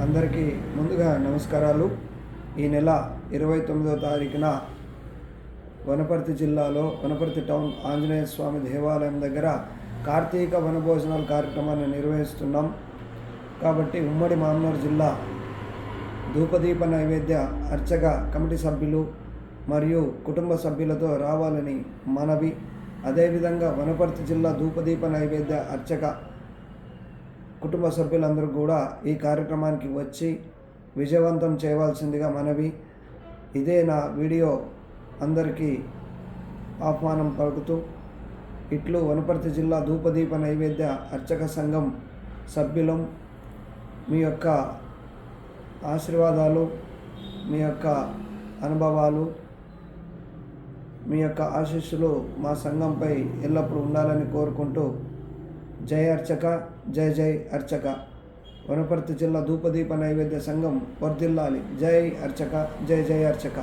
అందరికీ ముందుగా నమస్కారాలు. ఈ నెల 29వ తారీఖున వనపర్తి జిల్లాలో వనపర్తి టౌన్ ఆంజనేయ స్వామి దేవాలయం దగ్గర కార్తీక వనభోజనాల కార్యక్రమాన్ని నిర్వహిస్తున్నాం. కాబట్టి ఉమ్మడి మామనూరు జిల్లా ధూపదీప నైవేద్య అర్చక కమిటీ సభ్యులు మరియు కుటుంబ సభ్యులతో రావాలని మనవి. అదేవిధంగా వనపర్తి జిల్లా ధూపదీప నైవేద్య అర్చక కుటుంబ సభ్యులందరూ కూడా ఈ కార్యక్రమానికి వచ్చి విజయవంతం చేయవలసిందిగా మనవి. ఇదే నా వీడియో అందరికీ ఆహ్వానం పలుకుతూ ఇట్లు వనపర్తి జిల్లా ధూపదీప నైవేద్య అర్చక సంఘం సభ్యులం. మీ యొక్క ఆశీర్వాదాలు, మీ యొక్క అనుభవాలు, మీ యొక్క ఆశీస్సులు మా సంఘంపై ఎల్లప్పుడూ ఉండాలని కోరుకుంటూ జై అర్చక, జై జై అర్చక. వనపర్తి జిల్లా ధూపదీప నైవేద్య సంఘం వర్ధిల్లాలి. జై అర్చక, జై జై అర్చక.